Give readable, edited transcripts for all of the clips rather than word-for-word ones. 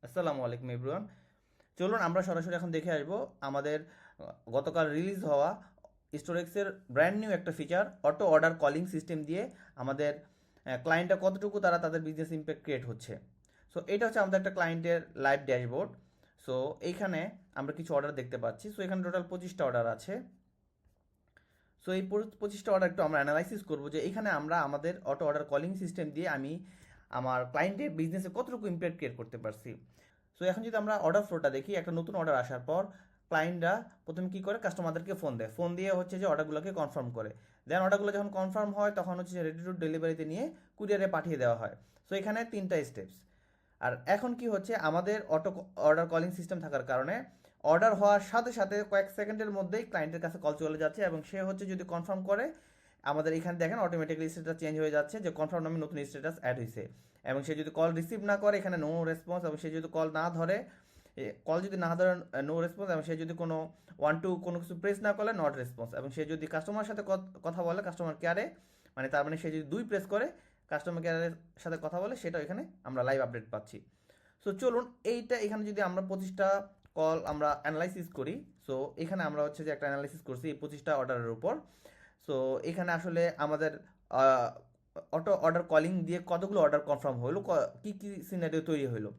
আসসালামু আলাইকুম এভরিওয়ান। চলুন আমরা সরাসরি এখন দেখে আসবো আমাদের গতকাল রিলিজ হওয়া স্টোরেক্সের ব্র্যান্ড নিউ একটা feature auto order calling system দিয়ে আমাদের ক্লায়েন্টটা কতটুকু তারা তাদের বিজনেস ইম্প্যাক্ট ক্রিয়েট হচ্ছে। সো এটা হচ্ছে আমাদের একটা ক্লায়েন্টের লাইভ ড্যাশবোর্ড। সো এইখানে আমরা কিছু অর্ডার দেখতে পাচ্ছি। সো এখানে টোটাল 25টা অর্ডার আছে। সো এই 25টা অর্ডার একটু আমরা অ্যানালাইসিস করবো যে এখানে আমরা আমাদের অটো অর্ডার কলিং সিস্টেম দিয়ে আমি আমার ক্লায়েন্টের বিজনেসে কতটুকু ইম্প্যাক্ট ক্রিয়েট করতে পারছি। সো এখন যদি আমরা অর্ডার ফ্লোটা দেখি, একটা নতুন অর্ডার আসার পর ক্লায়েন্টরা প্রথমে কী করে, কাস্টমারদেরকে ফোন দেয়, ফোন দিয়ে হচ্ছে যে অর্ডারগুলোকে কনফার্ম করে। দেন অর্ডারগুলো যখন কনফার্ম হয় তখন হচ্ছে রেডি টু ডেলিভারিতে নিয়ে কুরিয়ারে পাঠিয়ে দেওয়া হয়। সো এখানে 3টা স্টেপস। আর এখন কি হচ্ছে, আমাদের অটো অর্ডার কলিং সিস্টেম থাকার কারণে অর্ডার হওয়ার সাথে সাথে কয়েক সেকেন্ডের মধ্যেই ক্লায়েন্টের কাছে কল চলে যাচ্ছে এবং সে হচ্ছে যদি কনফার্ম করে, আমাদের এখানে দেখেন অটোমেটিক্যালি স্ট্যাটাস চেঞ্জ হয়ে যাচ্ছে যে কনফার্ম নামে নতুন স্ট্যাটাস অ্যাড হয়েছে। এবং সে যদি কল রিসিভ না করে এখানে নো রেসপন্স, এবং সে যদি কল না ধরে, কল যদি না ধরে নো রেসপন্স, এবং সে যদি কোনো ওয়ান টু কোনো কিছু প্রেস না করে নট রেসপন্স, এবং সে যদি কাস্টমারের সাথে কথা বলে কাস্টমার কেয়ারে, মানে তার মানে সে যদি 2 প্রেস করে কাস্টমার কেয়ারের সাথে কথা বলে, সেটাও এখানে আমরা লাইভ আপডেট পাচ্ছি। সো চলুন এইটা এখানে যদি আমরা 25টা কল আমরা অ্যানালাইসিস করি। সো এখানে আমরা হচ্ছে যে একটা অ্যানালাইসিস করছি এই 25টা অর্ডারের উপর। সো এখানে আসলে আমাদের অটো অর্ডার কলিং দিয়ে কতগুলো অর্ডার কনফার্ম হলো, কী কী সিনারিও তৈরি হলো।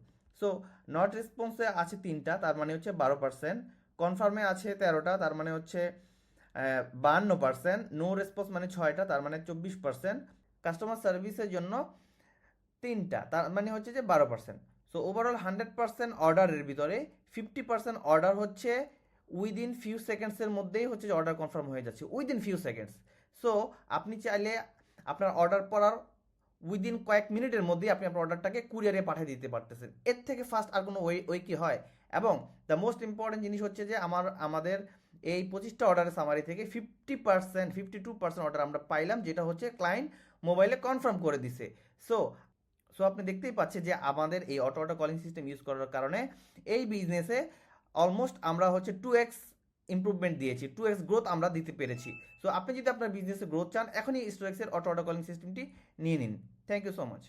সো নট রেসপন্সে আছে 3টা, তার মানে হচ্ছে 12%। কনফার্মে আছে 13টা, তার মানে হচ্ছে 52%। নো রেসপন্স মানে 6টা, তার মানে 24%। কাস্টমার সার্ভিসের জন্য 3টা, তার মানে হচ্ছে যে 12%। সো ওভারঅল 100% অর্ডারের ভিতরে 50% অর্ডার হচ্ছে উইদিন ফিউ সেকেন্ডসের মধ্যেই হচ্ছে যে অর্ডার কনফার্ম হয়ে যাচ্ছে, উইদিন ফিউ সেকেন্ডস। সো আপনি চাইলে আপনার অর্ডার পড়ার উইদিন কয়েক মিনিটের মধ্যেই আপনি আপনার অর্ডারটাকে কুরিয়ারে পাঠিয়ে দিতে পারতেছেন। এর থেকে ফাস্ট আর কোনো ওয়ে কি হয়? এবং দ্য মোস্ট ইম্পর্টেন্ট জিনিস হচ্ছে যে আমাদের এই 25টা অর্ডারের সামারি থেকে 50%, 52% অর্ডার আমরা পাইলাম, যেটা হচ্ছে ক্লায়েন্ট মোবাইলে কনফার্ম করে দিছে। সো সো আপনি দেখতেই পাচ্ছেন যে আমাদের এই auto auto calling system use করার কারণে এই বিজনেসে অলমোস্ট আমরা হচ্ছে 2x ইমপ্রুভমেন্ট দিয়েছি, 2x গ্রোথ আমরা দিতে পেরেছি। সো আপনি যদি আপনার বিজনেসে গ্রোথ চান, এখনই স্টোরেক্সের অটো অটো কলিং সিস্টেমটি নিয়ে নিন। Thank you so much.